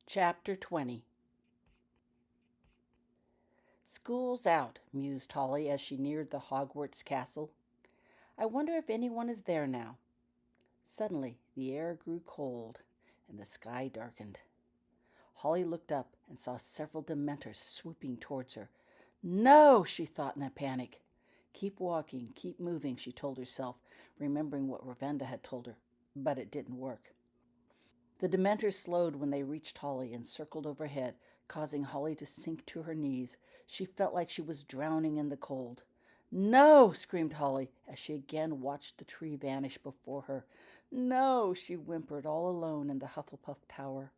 Chapter 20. School's out, mused Holly as she neared the Hogwarts castle. I wonder if anyone is there now. Suddenly, the air grew cold, and the sky darkened. Holly looked up and saw several Dementors swooping towards her. No, she thought in a panic. Keep walking, keep moving, she told herself, remembering what Ravenda had told her. But it didn't work. The Dementors slowed when they reached Holly and circled overhead, causing Holly to sink to her knees. She felt like she was drowning in the cold. No, screamed Holly as she again watched the tree vanish before her. No, she whimpered all alone in the Hufflepuff Tower.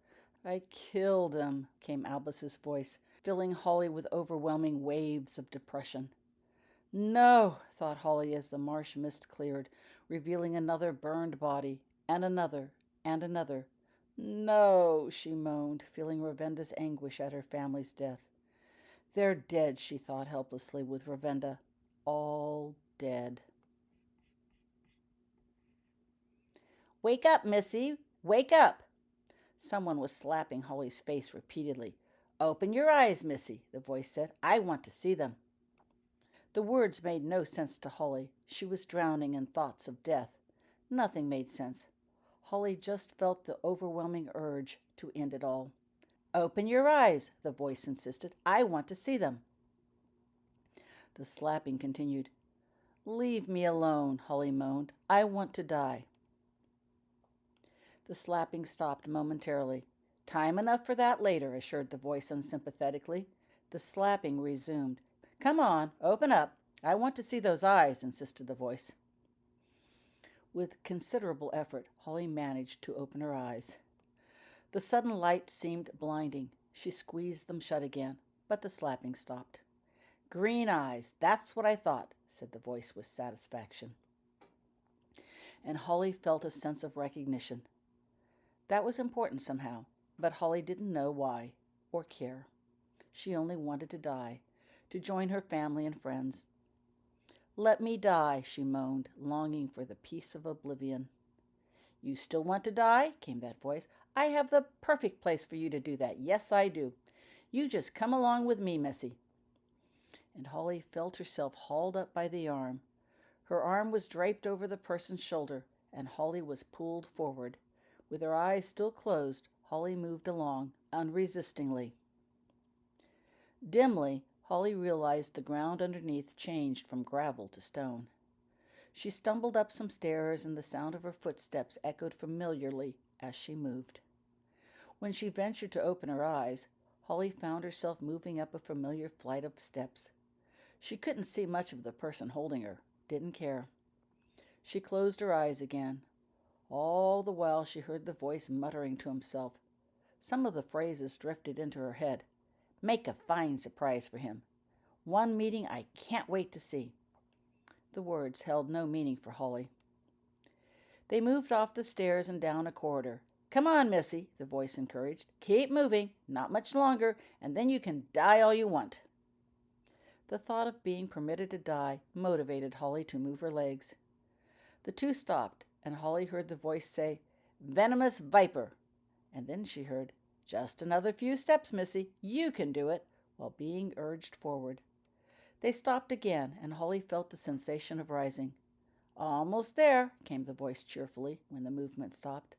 I killed him, came Albus's voice, filling Holly with overwhelming waves of depression. No, thought Holly as the marsh mist cleared, revealing another burned body, and another, and another. No, she moaned, feeling Ravenda's anguish at her family's death. They're dead, she thought helplessly, with Ravenda. All dead. Wake up, Missy! Wake up! Someone was slapping Holly's face repeatedly. Open your eyes, Missy, the voice said. I want to see them. The words made no sense to Holly. She was drowning in thoughts of death. Nothing made sense. Holly just felt the overwhelming urge to end it all. Open your eyes, the voice insisted. I want to see them. The slapping continued. Leave me alone, Holly moaned. I want to die. The slapping stopped momentarily. Time enough for that later, assured the voice unsympathetically. The slapping resumed. Come on, open up. I want to see those eyes, insisted the voice. With considerable effort, Holly managed to open her eyes. The sudden light seemed blinding. She squeezed them shut again, but the slapping stopped. Green eyes, that's what I thought, said the voice with satisfaction. And Holly felt a sense of recognition. That was important somehow, but Holly didn't know why or care. She only wanted to die, to join her family and friends. Let me die, she moaned, longing for the peace of oblivion. You still want to die? Came that voice. I have the perfect place for you to do that. Yes, I do. You just come along with me, Missy. And Holly felt herself hauled up by the arm. Her arm was draped over the person's shoulder, and Holly was pulled forward. With her eyes still closed, Holly moved along, unresistingly. Dimly, Holly realized the ground underneath changed from gravel to stone. She stumbled up some stairs, and the sound of her footsteps echoed familiarly as she moved. When she ventured to open her eyes, Holly found herself moving up a familiar flight of steps. She couldn't see much of the person holding her, didn't care. She closed her eyes again. All the while she heard the voice muttering to himself. Some of the phrases drifted into her head. Make a fine surprise for him. One meeting I can't wait to see. The words held no meaning for Holly. They moved off the stairs and down a corridor. Come on, Missy, the voice encouraged. Keep moving, not much longer, and then you can die all you want. The thought of being permitted to die motivated Holly to move her legs. The two stopped, and Holly heard the voice say, Venomous viper. And then she heard, Just another few steps, Missy. You can do it, while being urged forward. They stopped again, and Holly felt the sensation of rising. Almost there, came the voice cheerfully when the movement stopped.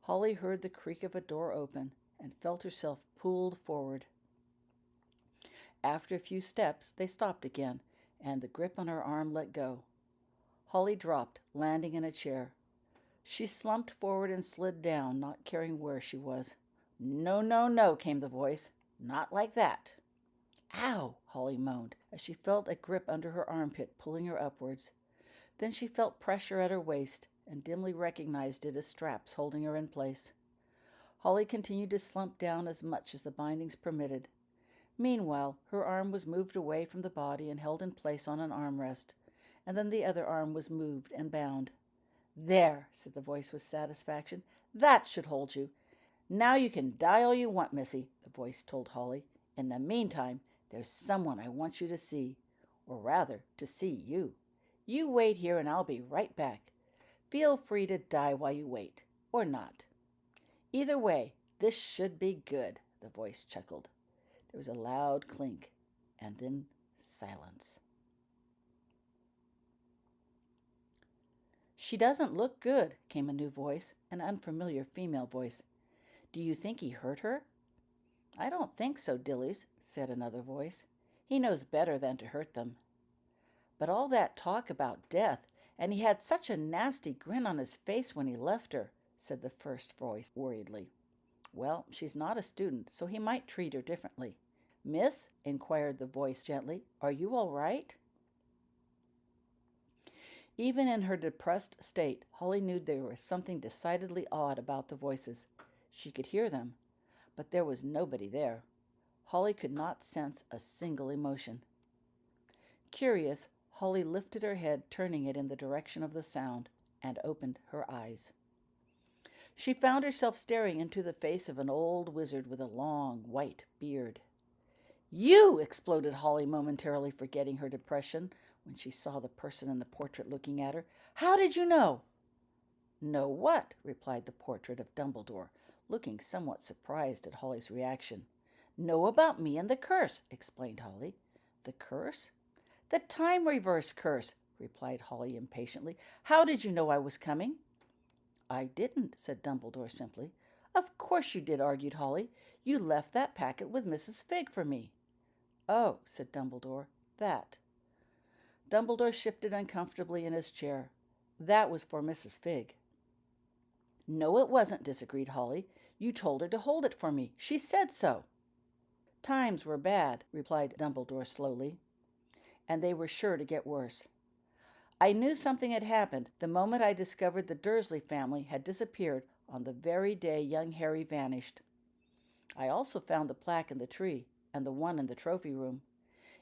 Holly heard the creak of a door open and felt herself pulled forward. After a few steps, they stopped again, and the grip on her arm let go. Holly dropped, landing in a chair. She slumped forward and slid down, not caring where she was. No, no, no, came the voice. Not like that. Ow, Holly moaned, as she felt a grip under her armpit pulling her upwards. Then she felt pressure at her waist and dimly recognized it as straps holding her in place. Holly continued to slump down as much as the bindings permitted. Meanwhile, her arm was moved away from the body and held in place on an armrest, and then the other arm was moved and bound. There, said the voice with satisfaction. That should hold you. Now you can die all you want, Missy, the voice told Holly. In the meantime, there's someone I want you to see, or rather, to see you. You wait here and I'll be right back. Feel free to die while you wait, or not. Either way, This should be good, the voice chuckled. There was a loud clink, and then silence. She doesn't look good, came a new voice, an unfamiliar female voice. Do you think he hurt her? I don't think so, Dillies, said another voice. He knows better than to hurt them. But all that talk about death, and he had such a nasty grin on his face when he left her, said the first voice worriedly. Well, she's not a student, so he might treat her differently. Miss, inquired the voice gently, are you all right? Even in her depressed state, Holly knew there was something decidedly odd about the voices. She could hear them, but there was nobody there. Holly could not sense a single emotion. Curious, Holly lifted her head, turning it in the direction of the sound, and opened her eyes. She found herself staring into the face of an old wizard with a long, white beard. You! Exploded Holly, momentarily forgetting her depression when she saw the person in the portrait looking at her. How did you know? Know what? Replied the portrait of Dumbledore, looking somewhat surprised at Holly's reaction. Know about me and the curse, explained Holly. The curse? The time reverse curse, replied Holly impatiently. How did you know I was coming? I didn't, said Dumbledore simply. Of course you did, argued Holly. You left that packet with Mrs. Fig for me. Oh, said Dumbledore, that. Dumbledore shifted uncomfortably in his chair. That was for Mrs. Fig. No, it wasn't, disagreed Holly. You told her to hold it for me. She said so. Times were bad, replied Dumbledore slowly, and they were sure to get worse. I knew something had happened the moment I discovered the Dursley family had disappeared on the very day young Harry vanished. I also found the plaque in the tree and the one in the trophy room.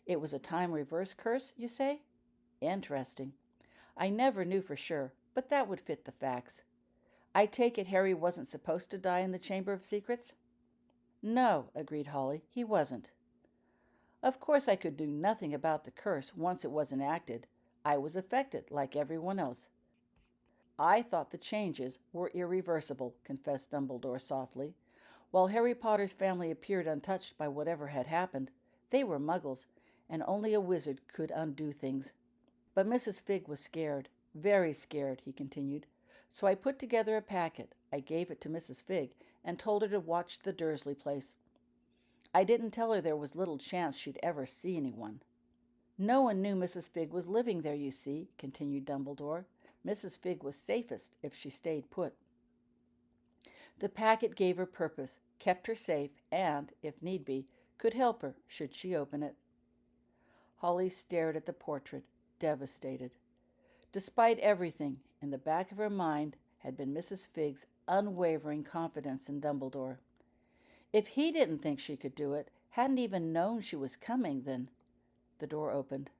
It was a time reverse curse, you say? Interesting. I never knew for sure, but that would fit the facts. I take it Harry wasn't supposed to die in the Chamber of Secrets? No, agreed Holly, he wasn't. Of course I could do nothing about the curse once it was enacted. I was affected, like everyone else. I thought the changes were irreversible, confessed Dumbledore softly. While Harry Potter's family appeared untouched by whatever had happened, they were muggles, and only a wizard could undo things. But Mrs. Fig was scared, very scared, he continued. So I put together a packet. I gave it to Mrs. Fig and told her to watch the Dursley place. I didn't tell her there was little chance she'd ever see anyone. No one knew Mrs. Fig was living there, you see, continued Dumbledore. Mrs. Fig was safest if she stayed put. The packet gave her purpose, kept her safe, and, if need be, could help her should she open it. Holly stared at the portrait, devastated. Despite everything, in the back of her mind had been Mrs. Fig's unwavering confidence in Dumbledore. If he didn't think she could do it, hadn't even known she was coming, then... The door opened.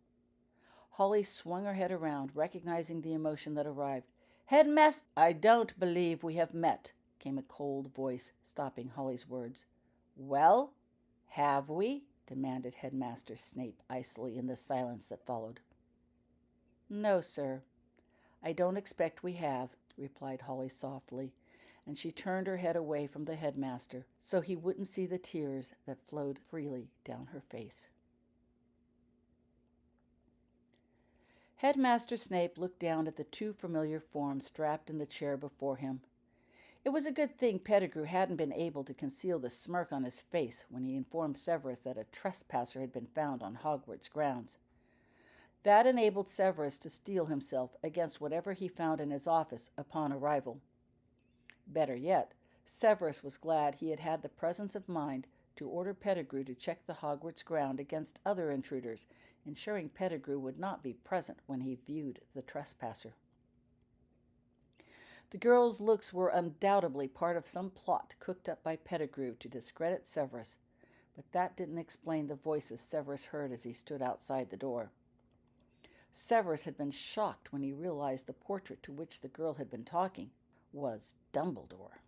Holly swung her head around, recognizing the emotion that arrived. Headmaster, I don't believe we have met, came a cold voice, stopping Holly's words. Well, have we? Demanded Headmaster Snape icily in the silence that followed. No, sir. I don't expect we have, replied Holly softly, and she turned her head away from the headmaster so he wouldn't see the tears that flowed freely down her face. Headmaster Snape looked down at the two familiar forms strapped in the chair before him. It was a good thing Pettigrew hadn't been able to conceal the smirk on his face when he informed Severus that a trespasser had been found on Hogwarts grounds. That enabled Severus to steel himself against whatever he found in his office upon arrival. Better yet, Severus was glad he had had the presence of mind to order Pettigrew to check the Hogwarts ground against other intruders, ensuring Pettigrew would not be present when he viewed the trespasser. The girl's looks were undoubtedly part of some plot cooked up by Pettigrew to discredit Severus, but that didn't explain the voices Severus heard as he stood outside the door. Severus had been shocked when he realized the portrait to which the girl had been talking was Dumbledore.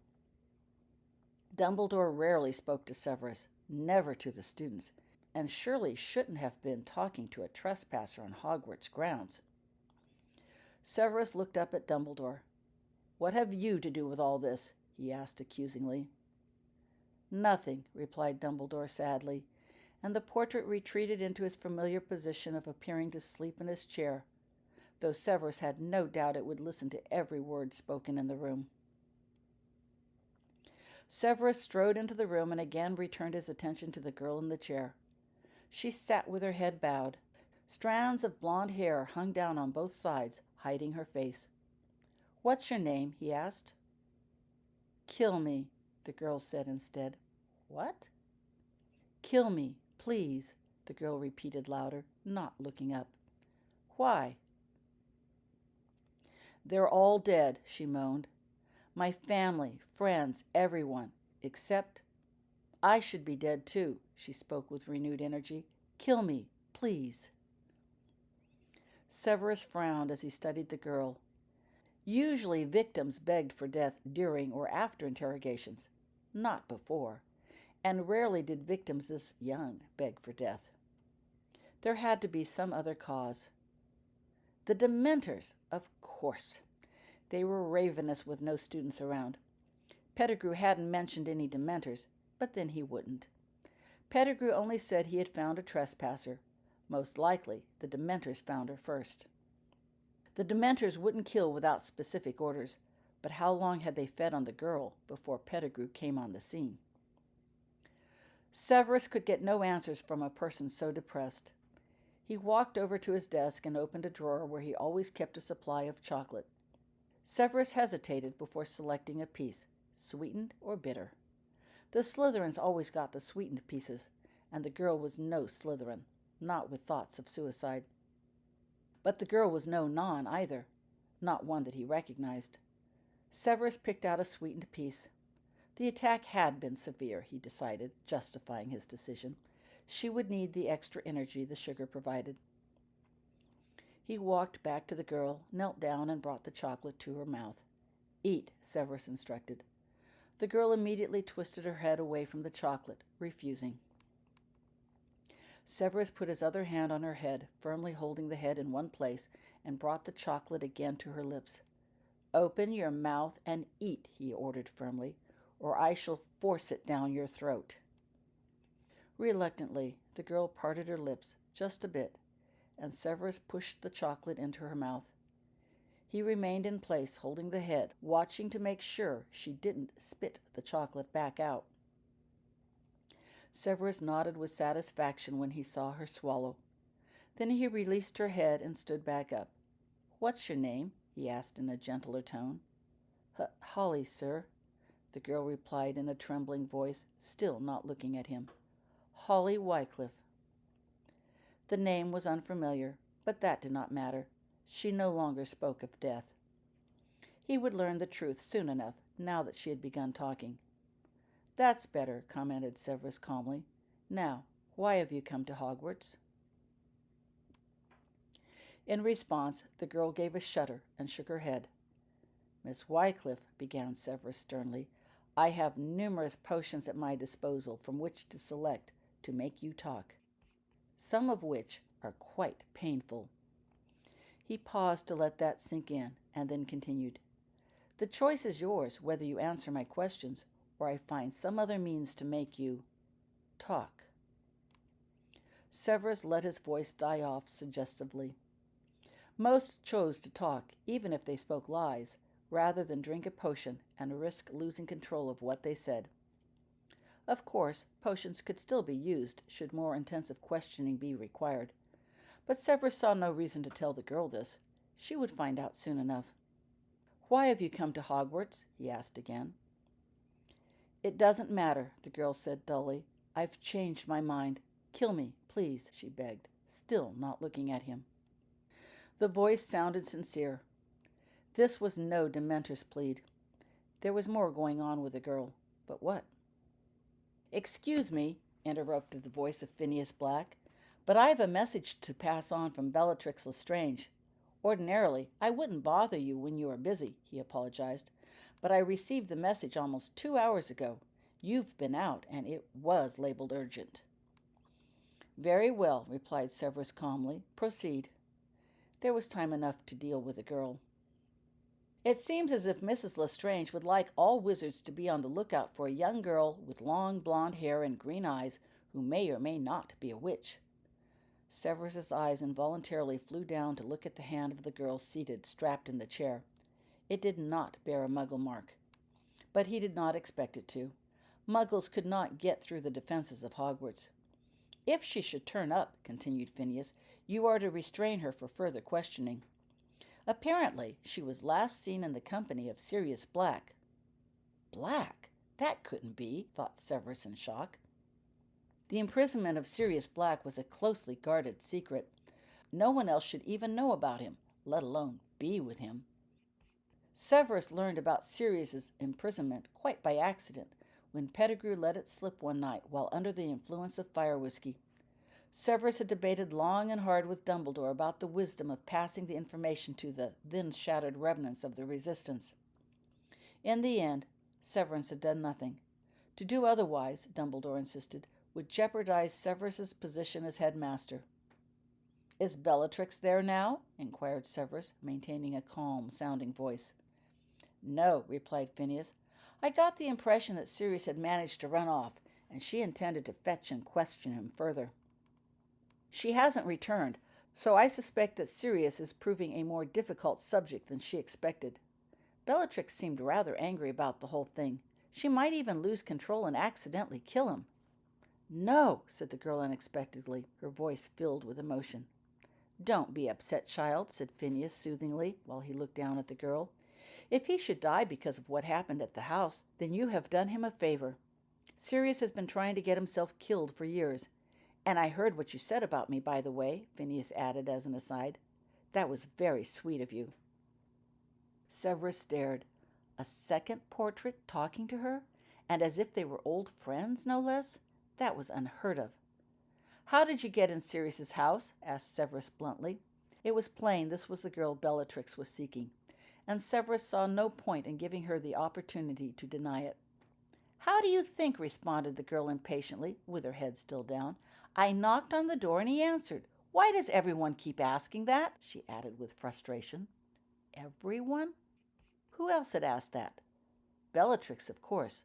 Dumbledore rarely spoke to Severus, never to the students, and surely shouldn't have been talking to a trespasser on Hogwarts grounds. Severus looked up at Dumbledore. What have you to do with all this? He asked accusingly. Nothing, replied Dumbledore sadly, and the portrait retreated into his familiar position of appearing to sleep in his chair, though Severus had no doubt it would listen to every word spoken in the room. Severus strode into the room and again returned his attention to the girl in the chair. She sat with her head bowed. Strands of blonde hair hung down on both sides, hiding her face. "What's your name?" he asked. "Kill me," the girl said instead. "What?" "Kill me, please," the girl repeated louder, not looking up. "Why?" "They're all dead," she moaned. "My family, friends, everyone, except I should be dead too," she spoke with renewed energy. "Kill me, please." Severus frowned as he studied the girl. Usually victims begged for death during or after interrogations, not before, and rarely did victims this young beg for death. There had to be some other cause. The Dementors, of course. They were ravenous with no students around. Pettigrew hadn't mentioned any Dementors, but then he wouldn't. Pettigrew only said he had found a trespasser. Most likely, the Dementors found her first. The Dementors wouldn't kill without specific orders, but how long had they fed on the girl before Pettigrew came on the scene? Severus could get no answers from a person so depressed. He walked over to his desk and opened a drawer where he always kept a supply of chocolate. Severus hesitated before selecting a piece, sweetened or bitter. The Slytherins always got the sweetened pieces, and the girl was no Slytherin, not with thoughts of suicide. But the girl was no non either, not one that he recognized. Severus picked out a sweetened piece. The attack had been severe, he decided, justifying his decision. She would need the extra energy the sugar provided. He walked back to the girl, knelt down, and brought the chocolate to her mouth. "Eat," Severus instructed. The girl immediately twisted her head away from the chocolate, refusing. Severus put his other hand on her head, firmly holding the head in one place, and brought the chocolate again to her lips. "Open your mouth and eat," he ordered firmly, "or I shall force it down your throat." Reluctantly, the girl parted her lips just a bit, and Severus pushed the chocolate into her mouth. He remained in place, holding the head, watching to make sure she didn't spit the chocolate back out. Severus nodded with satisfaction when he saw her swallow. Then he released her head and stood back up. "What's your name?" he asked in a gentler tone. "Holly, sir," the girl replied in a trembling voice, still not looking at him. "Holly Wycliffe." The name was unfamiliar, but that did not matter. She no longer spoke of death. He would learn the truth soon enough, now that she had begun talking. "That's better," commented Severus calmly. "Now, why have you come to Hogwarts?" In response, the girl gave a shudder and shook her head. "Miss Wycliffe," began Severus sternly, "I have numerous potions at my disposal from which to select to make you talk, some of which are quite painful." He paused to let that sink in, and then continued. "The choice is yours whether you answer my questions or I find some other means to make you talk." Severus let his voice die off suggestively. Most chose to talk, even if they spoke lies, rather than drink a potion and risk losing control of what they said. Of course, potions could still be used should more intensive questioning be required. But Severus saw no reason to tell the girl this. She would find out soon enough. "Why have you come to Hogwarts?" he asked again. "It doesn't matter," the girl said dully. "I've changed my mind. Kill me, please," she begged, still not looking at him. The voice sounded sincere. This was no Dementor's plead. There was more going on with the girl, but what? "Excuse me," interrupted the voice of Phineas Black, "but I have a message to pass on from Bellatrix Lestrange. Ordinarily, I wouldn't bother you when you are busy," he apologized, "but I received the message almost 2 hours ago. You've been out, and it was labeled urgent." "Very well," replied Severus calmly. "Proceed." There was time enough to deal with the girl. It seems as if Mrs. Lestrange would like all wizards to be on the lookout for a young girl with long blonde hair and green eyes who may or may not be a witch. Severus's eyes involuntarily flew down to look at the hand of the girl seated, strapped in the chair. It did not bear a muggle mark, but he did not expect it to. Muggles could not get through the defenses of Hogwarts. "If she should turn up," continued Phineas, "you are to restrain her for further questioning. Apparently, she was last seen in the company of Sirius Black." "Black? That couldn't be," thought Severus in shock. The imprisonment of Sirius Black was a closely guarded secret. No one else should even know about him, let alone be with him. Severus learned about Sirius's imprisonment quite by accident when Pettigrew let it slip one night while under the influence of fire whiskey. Severus had debated long and hard with Dumbledore about the wisdom of passing the information to the then shattered remnants of the Resistance. In the end, Severus had done nothing. To do otherwise, Dumbledore insisted, would jeopardize Severus's position as headmaster. "Is Bellatrix there now?" inquired Severus, maintaining a calm-sounding voice. "No," replied Phineas. "I got the impression that Sirius had managed to run off, and she intended to fetch and question him further. She hasn't returned, so I suspect that Sirius is proving a more difficult subject than she expected. Bellatrix seemed rather angry about the whole thing. She might even lose control and accidentally kill him." "No," said the girl unexpectedly, her voice filled with emotion. "Don't be upset, child," said Phineas soothingly, while he looked down at the girl. "If he should die because of what happened at the house, then you have done him a favor. Sirius has been trying to get himself killed for years. And I heard what you said about me, by the way," Phineas added as an aside. "That was very sweet of you." Severus stared. A second portrait talking to her, and as if they were old friends, no less? That was unheard of. "How did you get in Sirius's house?" asked Severus bluntly. It was plain this was the girl Bellatrix was seeking, and Severus saw no point in giving her the opportunity to deny it. "How do you think?" responded the girl impatiently, with her head still down. "I knocked on the door and he answered. Why does everyone keep asking that?" she added with frustration. Everyone? Who else had asked that? Bellatrix, of course.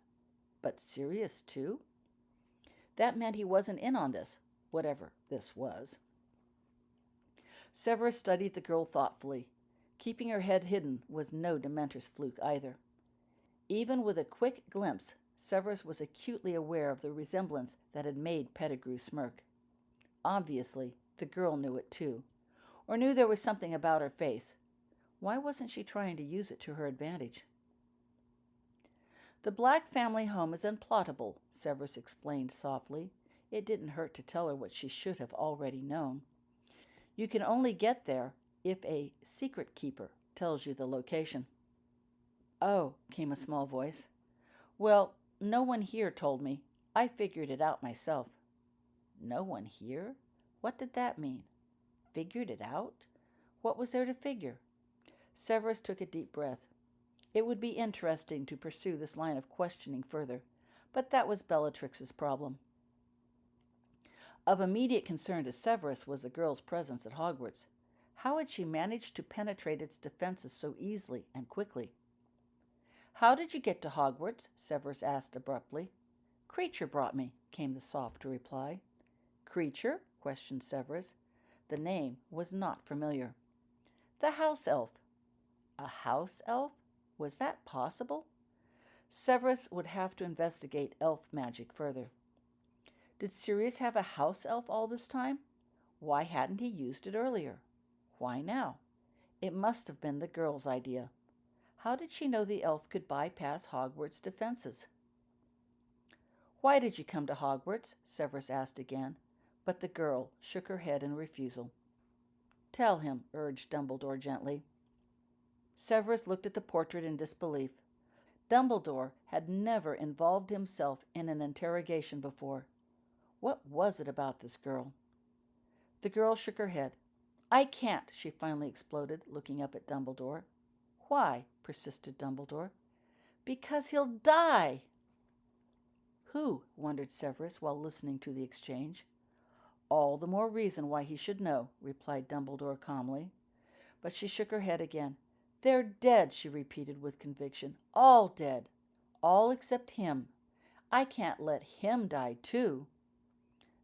But Sirius, too? That meant he wasn't in on this, whatever this was. Severus studied the girl thoughtfully. Keeping her head hidden was no Dementor's fluke either. Even with a quick glimpse, Severus was acutely aware of the resemblance that had made Pettigrew smirk. Obviously, the girl knew it too, or knew there was something about her face. Why wasn't she trying to use it to her advantage? "The Black family home is unplottable," Severus explained softly. It didn't hurt to tell her what she should have already known. "You can only get there if a secret keeper tells you the location." "Oh," came a small voice. "Well, no one here told me. I figured it out myself." No one here? What did that mean? Figured it out? What was there to figure? Severus took a deep breath. It would be interesting to pursue this line of questioning further, but that was Bellatrix's problem. Of immediate concern to Severus was the girl's presence at Hogwarts. How had she managed to penetrate its defenses so easily and quickly? "How did you get to Hogwarts?" Severus asked abruptly. "Creature brought me," came the soft reply. "Creature?" questioned Severus. The name was not familiar. "The house elf." A house elf? Was that possible? Severus would have to investigate elf magic further. Did Sirius have a house elf all this time? Why hadn't he used it earlier? Why now? It must have been the girl's idea. How did she know the elf could bypass Hogwarts' defenses? "Why did you come to Hogwarts?" Severus asked again, but the girl shook her head in refusal. "Tell him," urged Dumbledore gently. Severus looked at the portrait in disbelief. Dumbledore had never involved himself in an interrogation before. What was it about this girl? The girl shook her head. "I can't," she finally exploded, looking up at Dumbledore. "Why?" persisted Dumbledore. "Because he'll die." Who? Wondered Severus while listening to the exchange. "All the more reason why he should know," replied Dumbledore calmly. But she shook her head again. They're dead, she repeated with conviction. All dead. All except him. I can't let him die, too.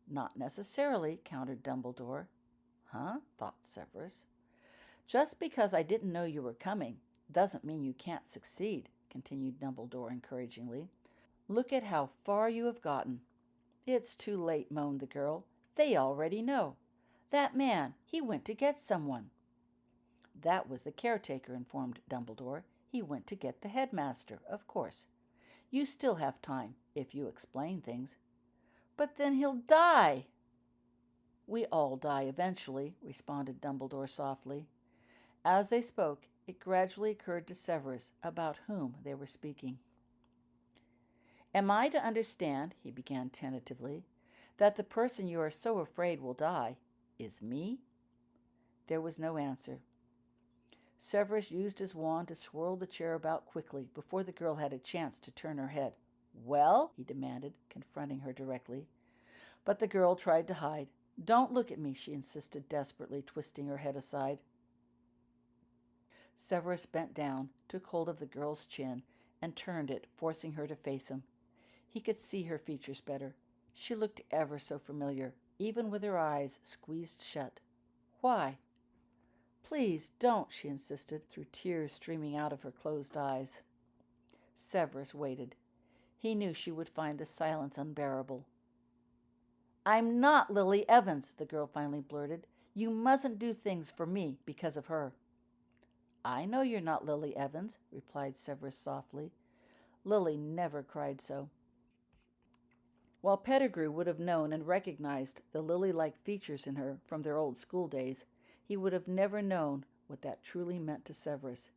Not necessarily, countered Dumbledore. Huh? Thought Severus. Just because I didn't know you were coming doesn't mean you can't succeed, continued Dumbledore encouragingly. Look at how far you have gotten. It's too late, moaned the girl. They already know. That man, he went to get someone. That was the caretaker, informed Dumbledore. He went to get the headmaster, of course. You still have time, if you explain things. But then he'll die. We all die eventually, responded Dumbledore softly. As they spoke, it gradually occurred to Severus about whom they were speaking. Am I to understand, he began tentatively, that the person you are so afraid will die is me? There was no answer. Severus used his wand to swirl the chair about quickly before the girl had a chance to turn her head. Well, he demanded, confronting her directly. But the girl tried to hide. Don't look at me, she insisted desperately, twisting her head aside. Severus bent down, took hold of the girl's chin, and turned it, forcing her to face him. He could see her features better. She looked ever so familiar, even with her eyes squeezed shut. Why? Please don't, she insisted, through tears streaming out of her closed eyes. Severus waited. He knew she would find the silence unbearable. I'm not Lily Evans, the girl finally blurted. You mustn't do things for me because of her. I know you're not Lily Evans, replied Severus softly. Lily never cried so. While Pettigrew would have known and recognized the lily-like features in her from their old school days, he would have never known what that truly meant to Severus.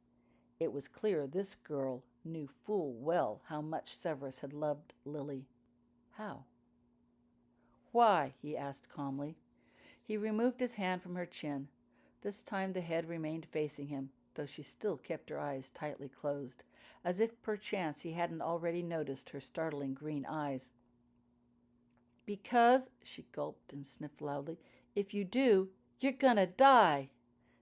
It was clear this girl knew full well how much Severus had loved Lily. How? Why? He asked calmly. He removed his hand from her chin. This time the head remained facing him, though she still kept her eyes tightly closed, as if perchance he hadn't already noticed her startling green eyes. Because, she gulped and sniffed loudly, if you do, you're gonna die.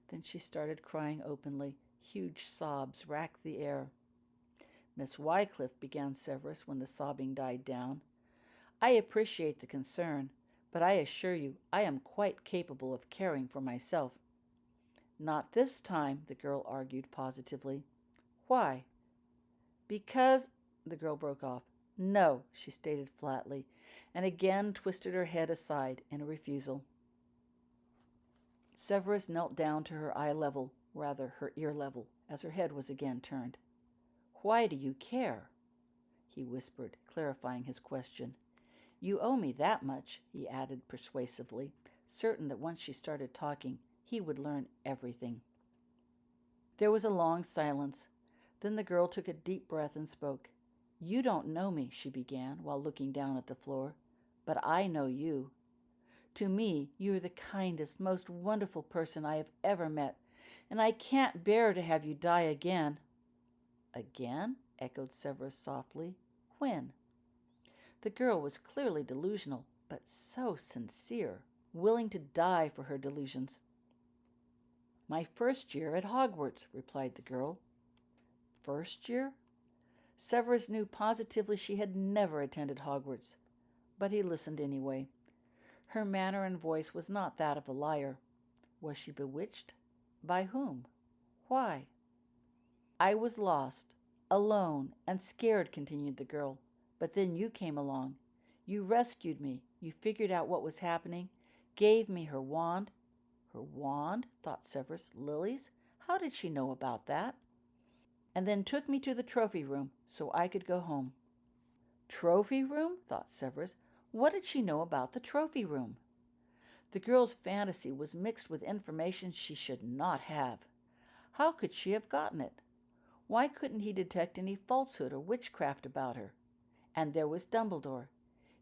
Then she started crying openly. Huge sobs racked the air. Miss Wycliffe, began Severus when the sobbing died down. I appreciate the concern, but I assure you I am quite capable of caring for myself. Not this time, the girl argued positively. Why? Because, the girl broke off. No, she stated flatly, and again twisted her head aside in a refusal. Severus knelt down to her eye level, rather her ear level, as her head was again turned. Why do you care? He whispered, clarifying his question. You owe me that much, he added persuasively, certain that once she started talking, he would learn everything. There was a long silence. Then the girl took a deep breath and spoke. You don't know me, she began, while looking down at the floor, but I know you. To me, you are the kindest, most wonderful person I have ever met, and I can't bear to have you die again. Again? Echoed Severus softly. When? The girl was clearly delusional, but so sincere, willing to die for her delusions. My first year at Hogwarts, replied the girl. First year? Severus knew positively she had never attended Hogwarts, but he listened anyway. Her manner and voice was not that of a liar. Was she bewitched? By whom? Why? I was lost, alone, and scared, continued the girl. But then you came along. You rescued me. You figured out what was happening, gave me her wand. Her wand? Thought Severus. Lily's? How did she know about that? And then took me to the trophy room so I could go home. Trophy room? Thought Severus. What did she know about the trophy room? The girl's fantasy was mixed with information she should not have. How could she have gotten it? Why couldn't he detect any falsehood or witchcraft about her? And there was Dumbledore.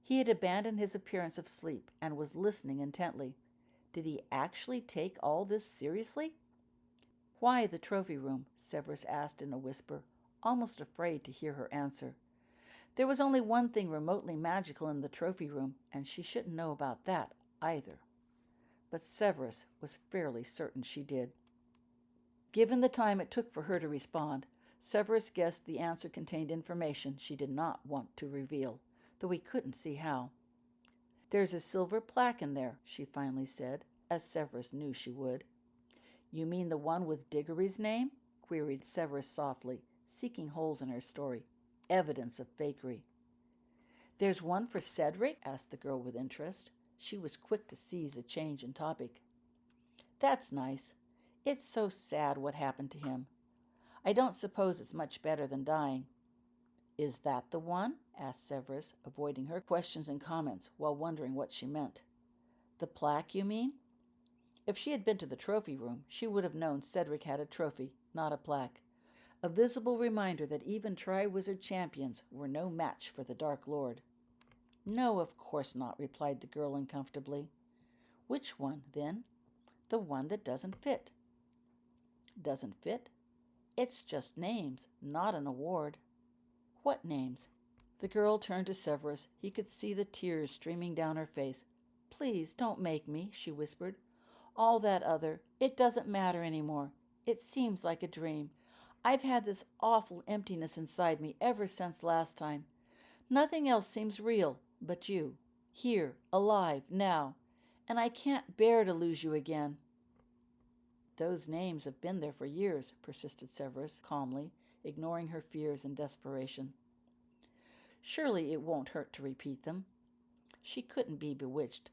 He had abandoned his appearance of sleep and was listening intently. Did he actually take all this seriously? Why the trophy room? Severus asked in a whisper, almost afraid to hear her answer. There was only one thing remotely magical in the trophy room, and she shouldn't know about that either. But Severus was fairly certain she did. Given the time it took for her to respond, Severus guessed the answer contained information she did not want to reveal, though he couldn't see how. "There's a silver plaque in there," she finally said, as Severus knew she would. "You mean the one with Diggory's name?" queried Severus softly, seeking holes in her story, evidence of fakery. "There's one for Cedric?" asked the girl with interest. She was quick to seize a change in topic. "That's nice. It's so sad what happened to him. I don't suppose it's much better than dying." "Is that the one?" asked Severus, avoiding her questions and comments while wondering what she meant. "The plaque, you mean?" If she had been to the trophy room, she would have known Cedric had a trophy, not a plaque. A visible reminder that even Triwizard champions were no match for the Dark Lord. "No, of course not," replied the girl uncomfortably. "Which one, then?" "The one that doesn't fit." "Doesn't fit?" "It's just names, not an award." "What names?" The girl turned to Severus. He could see the tears streaming down her face. "Please don't make me," she whispered. "All that other, it doesn't matter any more. It seems like a dream. I've had this awful emptiness inside me ever since last time. Nothing else seems real but you, here, alive, now, and I can't bear to lose you again." "Those names have been there for years," persisted Severus calmly, ignoring her fears and desperation. "Surely it won't hurt to repeat them." She couldn't be bewitched,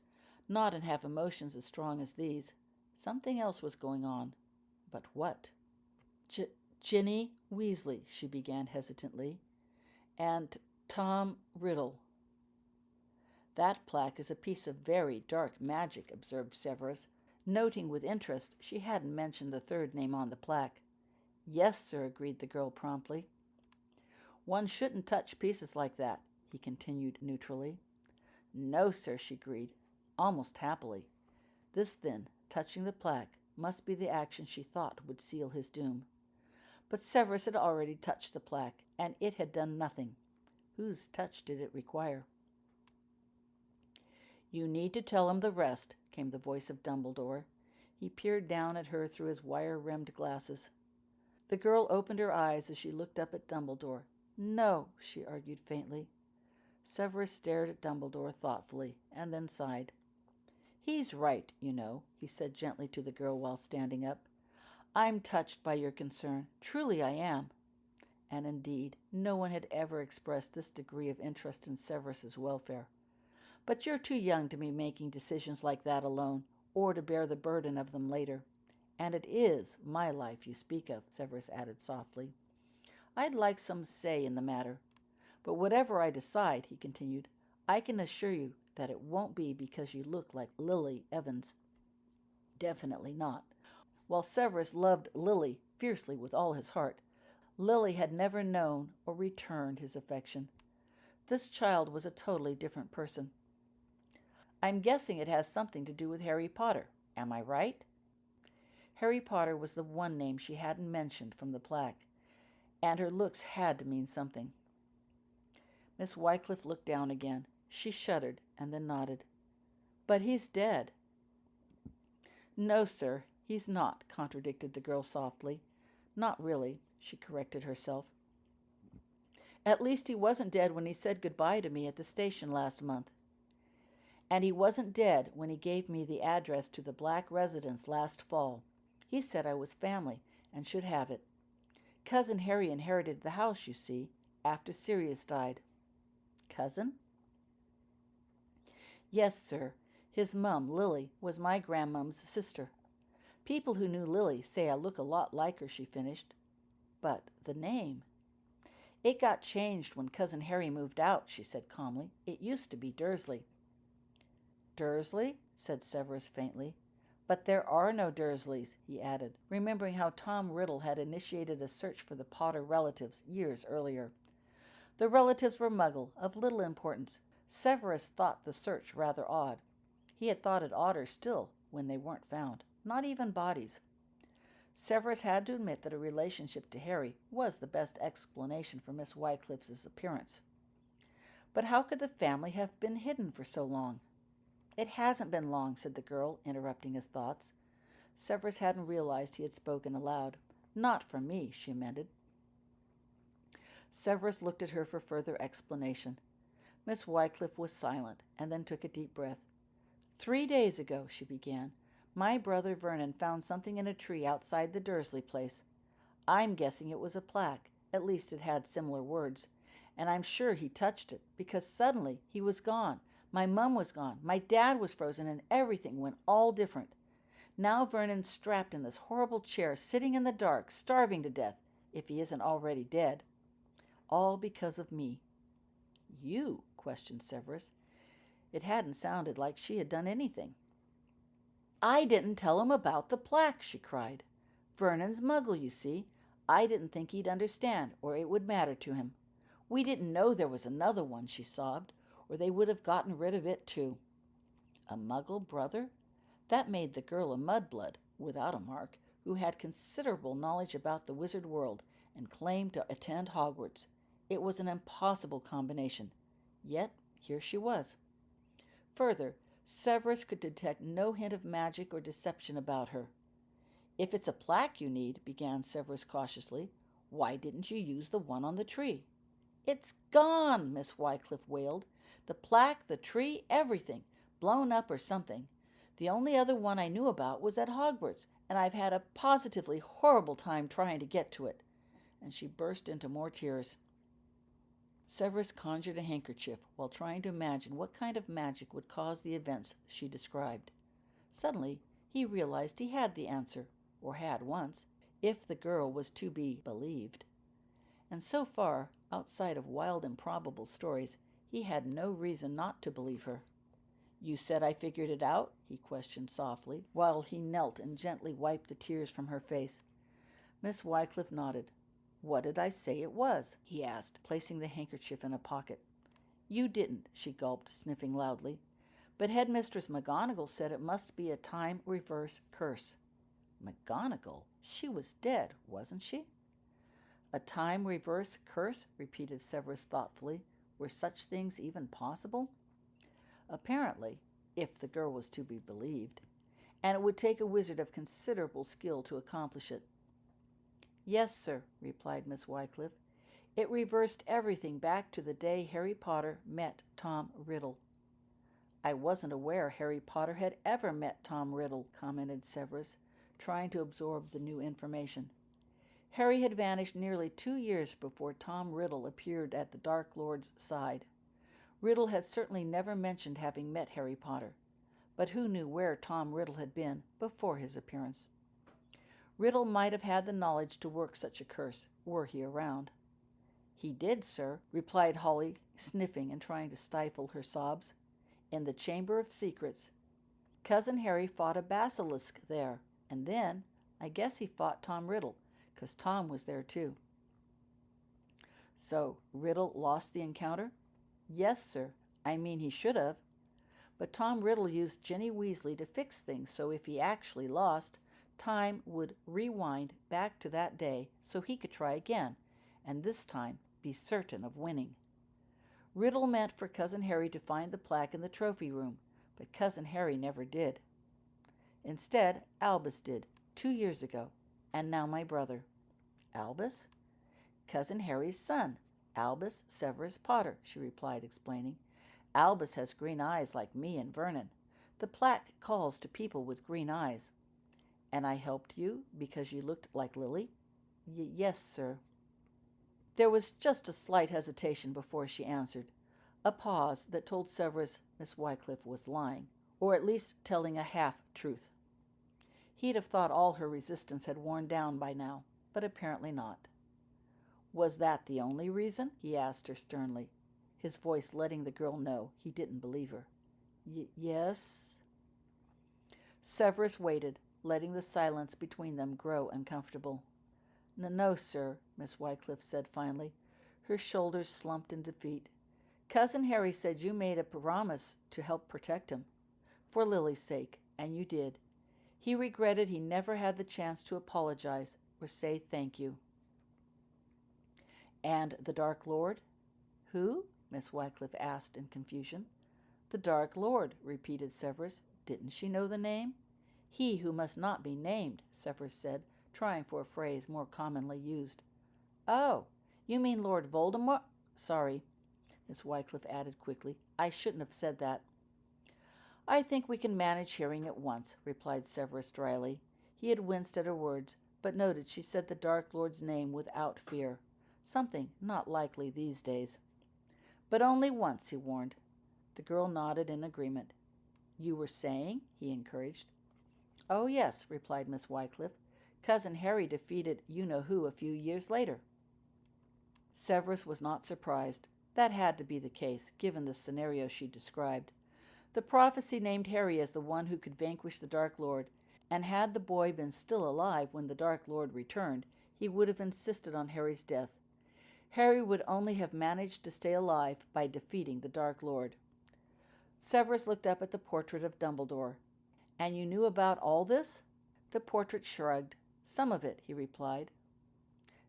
not and have emotions as strong as these. Something else was going on. But what? Ginny Weasley," she began hesitantly, "and Tom Riddle." "That plaque is a piece of very dark magic," observed Severus, noting with interest she hadn't mentioned the third name on the plaque. "Yes, sir," agreed the girl promptly. "One shouldn't touch pieces like that," he continued neutrally. "No, sir," she agreed, almost happily. This, then, touching the plaque, must be the action she thought would seal his doom. But Severus had already touched the plaque, and it had done nothing. Whose touch did it require? "You need to tell him the rest," came the voice of Dumbledore. He peered down at her through his wire-rimmed glasses. The girl opened her eyes as she looked up at Dumbledore. "No," she argued faintly. Severus stared at Dumbledore thoughtfully, and then sighed. "He's right, you know," he said gently to the girl while standing up. "I'm touched by your concern. Truly I am." And indeed, no one had ever expressed this degree of interest in Severus's welfare. "But you're too young to be making decisions like that alone, or to bear the burden of them later. And it is my life you speak of," Severus added softly. "I'd like some say in the matter. But whatever I decide," he continued, "I can assure you that it won't be because you look like Lily Evans. Definitely not." While Severus loved Lily fiercely with all his heart, Lily had never known or returned his affection. This child was a totally different person. "I'm guessing it has something to do with Harry Potter. Am I right?" Harry Potter was the one name she hadn't mentioned from the plaque, and her looks had to mean something. Miss Wycliffe looked down again. She shuddered and then nodded. "But he's dead." "No, sir, he's not," contradicted the girl softly. "Not really," she corrected herself. "At least he wasn't dead when he said goodbye to me at the station last month. And he wasn't dead when he gave me the address to the Black residence last fall. He said I was family and should have it. Cousin Harry inherited the house, you see, after Sirius died." "Cousin?" "Yes, sir. His mum, Lily, was my grandmum's sister. People who knew Lily say I look a lot like her," she finished. "But the name—" "It got changed when Cousin Harry moved out," she said calmly. "It used to be Dursley." "Dursley?" said Severus faintly. "But there are no Dursleys," he added, remembering how Tom Riddle had initiated a search for the Potter relatives years earlier. The relatives were Muggle, of little importance. Severus thought the search rather odd. He had thought it odder still when they weren't found, not even bodies. Severus had to admit that a relationship to Harry was the best explanation for Miss Wycliffe's appearance. But how could the family have been hidden for so long? "It hasn't been long," said the girl, interrupting his thoughts. Severus hadn't realized he had spoken aloud. Not from me, she amended. Severus looked at her for further explanation. Miss Wycliffe was silent, and then took a deep breath. 3 days ago, she began, my brother Vernon found something in a tree outside the Dursley place. I'm guessing it was a plaque, at least it had similar words, and I'm sure he touched it, because suddenly he was gone. My mum was gone, my dad was frozen, and everything went all different. Now Vernon's strapped in this horrible chair, sitting in the dark, starving to death, if he isn't already dead. All because of me. You? Questioned Severus. It hadn't sounded like she had done anything. I didn't tell him about the plaque, she cried. Vernon's Muggle, you see. I didn't think he'd understand, or it would matter to him. We didn't know there was another one, she sobbed, or they would have gotten rid of it too. A Muggle brother? That made the girl a mudblood, without a mark, who had considerable knowledge about the wizard world and claimed to attend Hogwarts. It was an impossible combination. Yet here she was. Further, Severus could detect no hint of magic or deception about her. If it's a plaque you need, began Severus cautiously, why didn't you use the one on the tree? It's gone, Miss Wycliffe wailed. The plaque, the tree, everything. Blown up or something. The only other one I knew about was at Hogwarts, and I've had a positively horrible time trying to get to it. And she burst into more tears. Severus conjured a handkerchief while trying to imagine what kind of magic would cause the events she described. Suddenly, he realized he had the answer, or had once, if the girl was to be believed. And so far, outside of wild, improbable stories, he had no reason not to believe her. You said I figured it out? He questioned softly, while he knelt and gently wiped the tears from her face. Miss Wycliffe nodded. What did I say it was? He asked, placing the handkerchief in a pocket. You didn't, she gulped, sniffing loudly. But Headmistress McGonagall said it must be a time reverse curse. McGonagall? She was dead, wasn't she? A time reverse curse? Repeated Severus thoughtfully. Were such things even possible? Apparently, if the girl was to be believed. And it would take a wizard of considerable skill to accomplish it. Yes, sir, replied Miss Wycliffe. It reversed everything back to the day Harry Potter met Tom Riddle. I wasn't aware Harry Potter had ever met Tom Riddle, commented Severus, trying to absorb the new information. Harry had vanished nearly 2 years before Tom Riddle appeared at the Dark Lord's side. Riddle had certainly never mentioned having met Harry Potter, but who knew where Tom Riddle had been before his appearance? Riddle might have had the knowledge to work such a curse, were he around. He did, sir, replied Holly, sniffing and trying to stifle her sobs. In the Chamber of Secrets. Cousin Harry fought a basilisk there, and then, I guess he fought Tom Riddle, 'cause Tom was there too. So, Riddle lost the encounter? Yes, sir. I mean, he should have. But Tom Riddle used Ginny Weasley to fix things, so if he actually lost, time would rewind back to that day so he could try again, and this time be certain of winning. Riddle meant for Cousin Harry to find the plaque in the trophy room, but Cousin Harry never did. Instead, Albus did, 2 years ago, and now my brother. Albus? Cousin Harry's son, Albus Severus Potter, she replied, explaining. Albus has green eyes like me and Vernon. The plaque calls to people with green eyes. And I helped you because you looked like Lily? Yes, sir. There was just a slight hesitation before she answered, a pause that told Severus Miss Wycliffe was lying, or at least telling a half-truth. He'd have thought all her resistance had worn down by now, but apparently not. Was that the only reason? He asked her sternly, his voice letting the girl know he didn't believe her. Yes? Severus waited, letting the silence between them grow uncomfortable. No, sir, Miss Wycliffe said finally. Her shoulders slumped in defeat. Cousin Harry said you made a promise to help protect him, for Lily's sake, and you did. He regretted he never had the chance to apologize or say thank you. And the Dark Lord? Who? Miss Wycliffe asked in confusion. The Dark Lord, repeated Severus. Didn't she know the name? He who must not be named, Severus said, trying for a phrase more commonly used. "Oh, you mean Lord Voldemort? Sorry," Miss Wycliffe added quickly. "I shouldn't have said that." "I think we can manage hearing at once," replied Severus dryly. He had winced at her words, but noted she said the Dark Lord's name without fear, something not likely these days. "But only once," he warned. The girl nodded in agreement. "You were saying?" he encouraged. "Oh, yes," replied Miss Wycliffe. "Cousin Harry defeated you-know-who a few years later." Severus was not surprised. That had to be the case, given the scenario she described. The prophecy named Harry as the one who could vanquish the Dark Lord, and had the boy been still alive when the Dark Lord returned, he would have insisted on Harry's death. Harry would only have managed to stay alive by defeating the Dark Lord. Severus looked up at the portrait of Dumbledore. "And you knew about all this?" The portrait shrugged. "Some of it," he replied.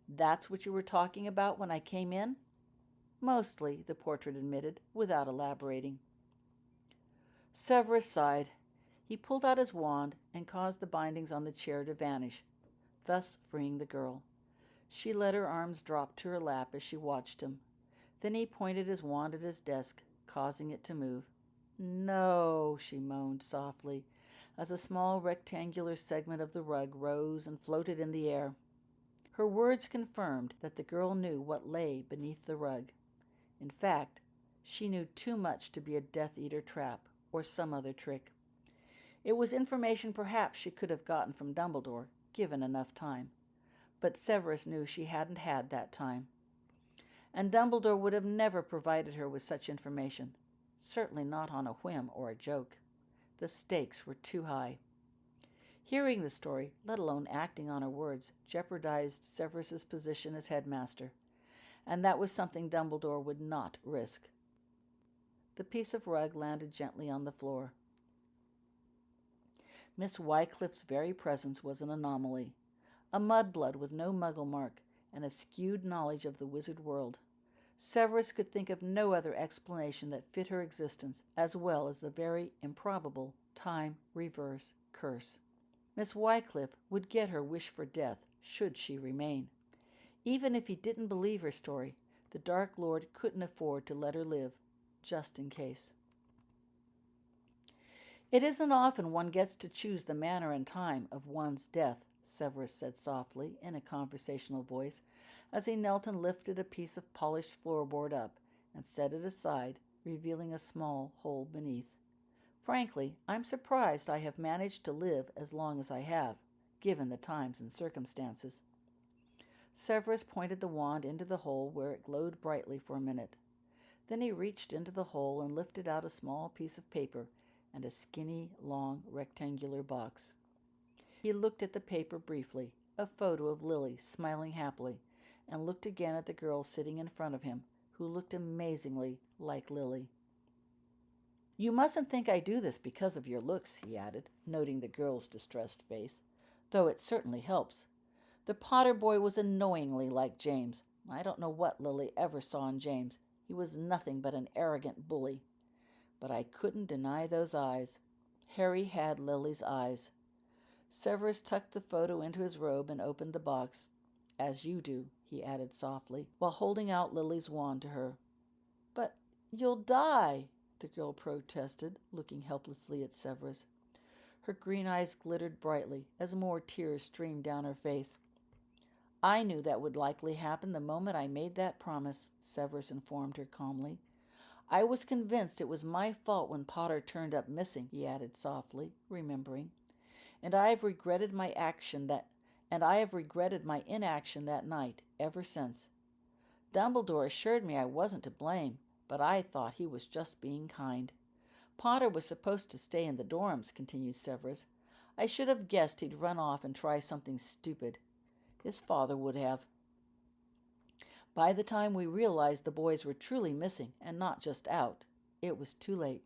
"That's what you were talking about when I came in?" "Mostly," the portrait admitted, without elaborating. Severus sighed. He pulled out his wand and caused the bindings on the chair to vanish, thus freeing the girl. She let her arms drop to her lap as she watched him. Then he pointed his wand at his desk, causing it to move. "No," she moaned softly, as a small rectangular segment of the rug rose and floated in the air. Her words confirmed that the girl knew what lay beneath the rug. In fact, she knew too much to be a Death Eater trap or some other trick. It was information perhaps she could have gotten from Dumbledore, given enough time. But Severus knew she hadn't had that time. And Dumbledore would have never provided her with such information, certainly not on a whim or a joke. The stakes were too high. Hearing the story, let alone acting on her words, jeopardized Severus's position as headmaster, and that was something Dumbledore would not risk. The piece of rug landed gently on the floor. Miss Wycliffe's very presence was an anomaly, a mudblood with no muggle mark and a skewed knowledge of the wizard world. Severus could think of no other explanation that fit her existence, as well as the very improbable time reverse curse. Miss Wycliffe would get her wish for death, should she remain. Even if he didn't believe her story, the Dark Lord couldn't afford to let her live, just in case. "It isn't often one gets to choose the manner and time of one's death," Severus said softly, in a conversational voice, as he knelt and lifted a piece of polished floorboard up and set it aside, revealing a small hole beneath. "Frankly, I'm surprised I have managed to live as long as I have, given the times and circumstances." Severus pointed the wand into the hole where it glowed brightly for a minute. Then he reached into the hole and lifted out a small piece of paper and a skinny, long, rectangular box. He looked at the paper briefly, a photo of Lily smiling happily, and looked again at the girl sitting in front of him, who looked amazingly like Lily. "You mustn't think I do this because of your looks," he added, noting the girl's distressed face, "though it certainly helps. The Potter boy was annoyingly like James. I don't know what Lily ever saw in James. He was nothing but an arrogant bully. But I couldn't deny those eyes. Harry had Lily's eyes." Severus tucked the photo into his robe and opened the box. "As you do," he added softly, while holding out Lily's wand to her. "But you'll die," the girl protested, looking helplessly at Severus. Her green eyes glittered brightly as more tears streamed down her face. "I knew that would likely happen the moment I made that promise," Severus informed her calmly. "I was convinced it was my fault when Potter turned up missing," he added softly, remembering. "And I have regretted my inaction that night ever since. Dumbledore assured me I wasn't to blame, but I thought he was just being kind. Potter was supposed to stay in the dorms," continued Severus. "I should have guessed he'd run off and try something stupid. His father would have. By the time we realized the boys were truly missing and not just out, it was too late.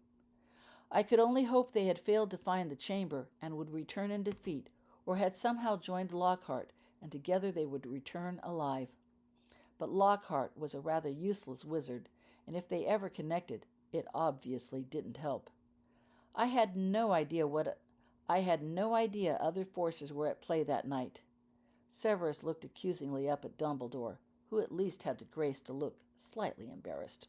I could only hope they had failed to find the chamber and would return in defeat, or had somehow joined Lockhart, and together they would return alive. But Lockhart was a rather useless wizard, and if they ever connected, it obviously didn't help. I had no idea other forces were at play that night. Severus looked accusingly up at Dumbledore, who at least had the grace to look slightly embarrassed.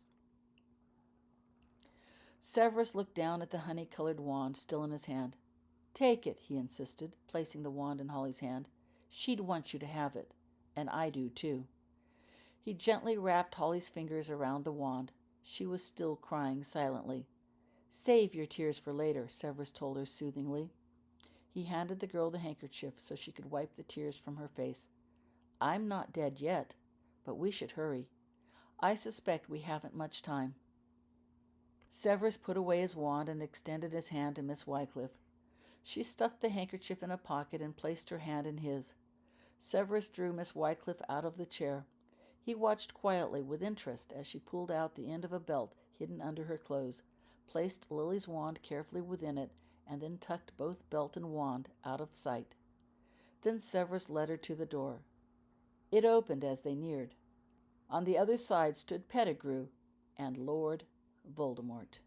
Severus looked down at the honey-colored wand still in his hand. "Take it," he insisted, placing the wand in Holly's hand. "She'd want you to have it, and I do, too." He gently wrapped Holly's fingers around the wand. She was still crying silently. "Save your tears for later," Severus told her soothingly. He handed the girl the handkerchief so she could wipe the tears from her face. "I'm not dead yet, but we should hurry. I suspect we haven't much time." Severus put away his wand and extended his hand to Miss Wycliffe. She stuffed the handkerchief in a pocket and placed her hand in his. Severus drew Miss Wycliffe out of the chair. He watched quietly with interest as she pulled out the end of a belt hidden under her clothes, placed Lily's wand carefully within it, and then tucked both belt and wand out of sight. Then Severus led her to the door. It opened as they neared. On the other side stood Pettigrew and Lord Voldemort.